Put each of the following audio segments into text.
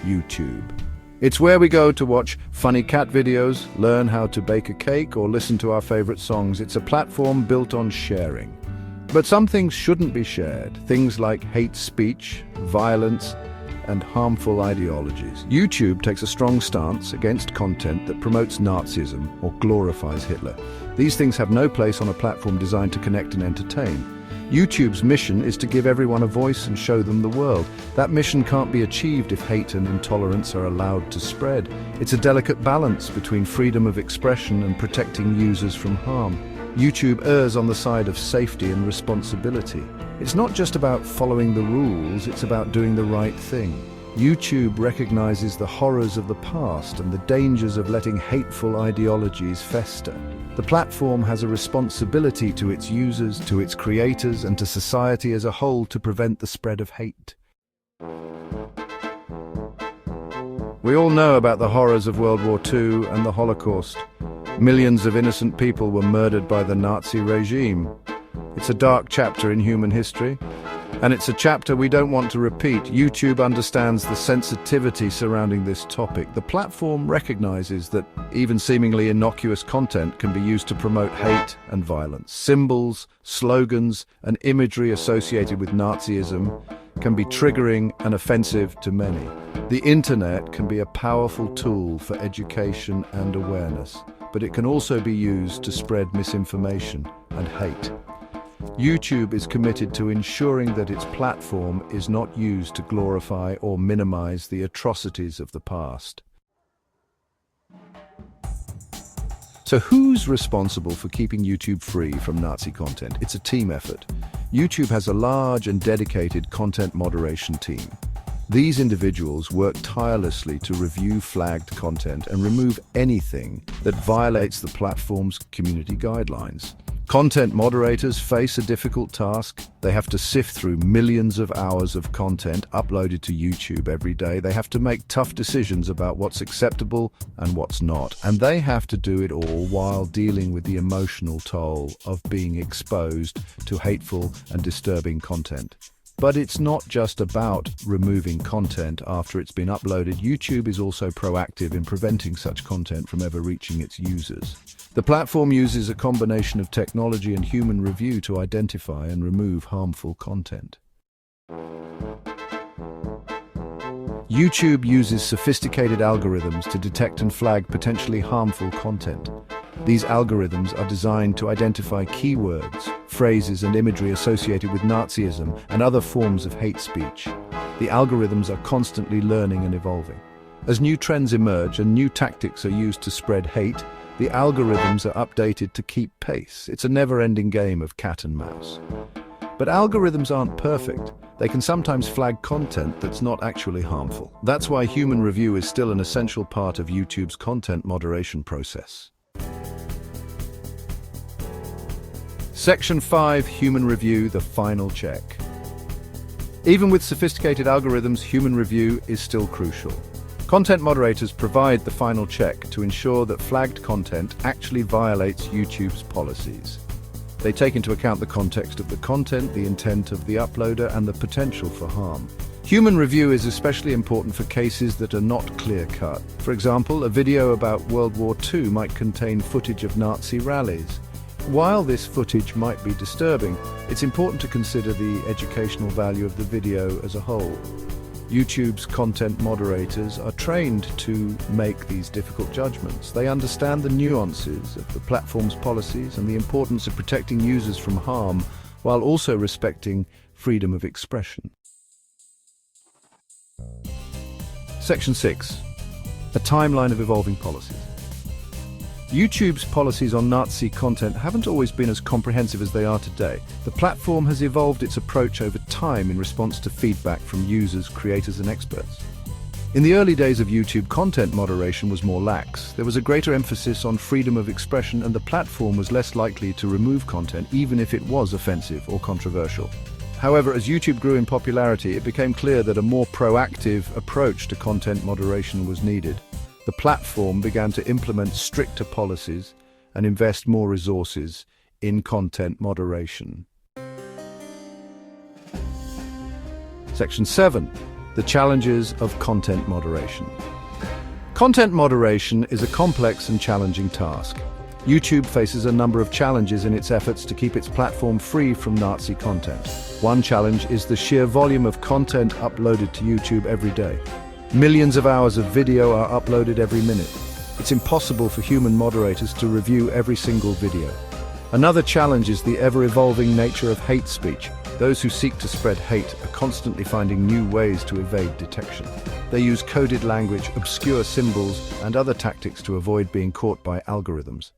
YouTube. It's where we go to watch funny cat videos, learn how to bake a cake, or listen to our favorite songs. It's a platform built on sharing. But some things shouldn't be shared, things like hate speech, violence, and harmful ideologies. YouTube takes a strong stance against content that promotes Nazism or glorifies Hitler. These things have no place on a platform designed to connect and entertain. YouTube's mission is to give everyone a voice and show them the world. That mission can't be achieved if hate and intolerance are allowed to spread. It's a delicate balance between freedom of expression and protecting users from harm. YouTube errs on the side of safety and responsibility. It's not just about following the rules, it's about doing the right thing. YouTube recognizes the horrors of the past and the dangers of letting hateful ideologies fester. The platform has a responsibility to its users, to its creators, and to society as a whole to prevent the spread of hate. We all know about the horrors of World War II and the Holocaust. Millions of innocent people were murdered by the Nazi regime. It's a dark chapter in human history, and it's a chapter we don't want to repeat. YouTube understands the sensitivity surrounding this topic. The platform recognizes that even seemingly innocuous content can be used to promote hate and violence. Symbols, slogans, and imagery associated with Nazism can be triggering and offensive to many. The internet can be a powerful tool for education and awareness, but it can also be used to spread misinformation and hate. YouTube is committed to ensuring that its platform is not used to glorify or minimize the atrocities of the past. So who's responsible for keeping YouTube free from Nazi content? It's a team effort. YouTube has a large and dedicated content moderation team. These individuals work tirelessly to review flagged content and remove anything that violates the platform's community guidelines. Content moderators face a difficult task. They have to sift through millions of hours of content uploaded to YouTube every day. They have to make tough decisions about what's acceptable and what's not. And they have to do it all while dealing with the emotional toll of being exposed to hateful and disturbing content. But it's not just about removing content after it's been uploaded. YouTube is also proactive in preventing such content from ever reaching its users. The platform uses a combination of technology and human review to identify and remove harmful content. YouTube uses sophisticated algorithms to detect and flag potentially harmful content. These algorithms are designed to identify keywords, phrases, and imagery associated with Nazism and other forms of hate speech. The algorithms are constantly learning and evolving. As new trends emerge and new tactics are used to spread hate, the algorithms are updated to keep pace. It's a never-ending game of cat and mouse. But algorithms aren't perfect. They can sometimes flag content that's not actually harmful. That's why human review is still an essential part of YouTube's content moderation process. Section 5, Human Review, the final check. Even with sophisticated algorithms, human review is still crucial. Content moderators provide the final check to ensure that flagged content actually violates YouTube's policies. They take into account the context of the content, the intent of the uploader, and the potential for harm. Human review is especially important for cases that are not clear-cut. For example, a video about World War II might contain footage of Nazi rallies. While this footage might be disturbing, it's important to consider the educational value of the video as a whole. YouTube's content moderators are trained to make these difficult judgments. They understand the nuances of the platform's policies and the importance of protecting users from harm while also respecting freedom of expression. Section 6. A timeline of evolving policies. YouTube's policies on Nazi content haven't always been as comprehensive as they are today. The platform has evolved its approach over time in response to feedback from users, creators, and experts. In the early days of YouTube, content moderation was more lax. There was a greater emphasis on freedom of expression, and the platform was less likely to remove content even if it was offensive or controversial. However, as YouTube grew in popularity, it became clear that a more proactive approach to content moderation was needed. The platform began to implement stricter policies and invest more resources in content moderation. Section 7. The challenges of content moderation. Content moderation is a complex and challenging task. YouTube faces a number of challenges in its efforts to keep its platform free from Nazi content. One challenge is the sheer volume of content uploaded to YouTube every day. Millions of hours of video are uploaded every minute. It's impossible for human moderators to review every single video. Another challenge is the ever-evolving nature of hate speech. Those who seek to spread hate are constantly finding new ways to evade detection. They use coded language, obscure symbols, and other tactics to avoid being caught by algorithms.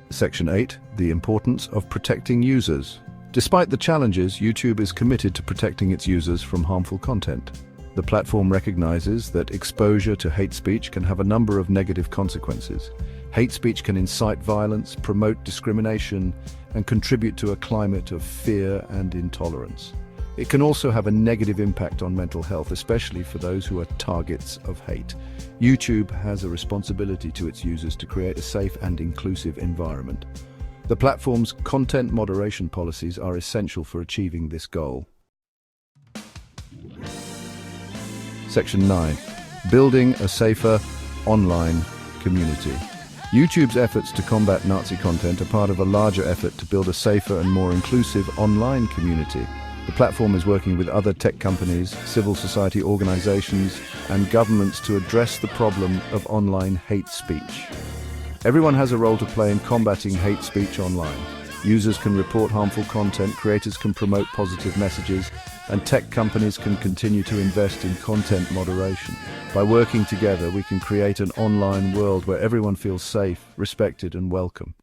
Section 8. The importance of protecting users. Despite the challenges, YouTube is committed to protecting its users from harmful content. The platform recognizes that exposure to hate speech can have a number of negative consequences. Hate speech can incite violence, promote discrimination, and contribute to a climate of fear and intolerance. It can also have a negative impact on mental health, especially for those who are targets of hate. YouTube has a responsibility to its users to create a safe and inclusive environment. The platform's content moderation policies are essential for achieving this goal. Section 9. Building a safer online community. YouTube's efforts to combat Nazi content are part of a larger effort to build a safer and more inclusive online community. The platform is working with other tech companies, civil society organizations, and governments to address the problem of online hate speech. Everyone has a role to play in combating hate speech online. Users can report harmful content, creators can promote positive messages, and tech companies can continue to invest in content moderation. By working together, we can create an online world where everyone feels safe, respected, and welcome.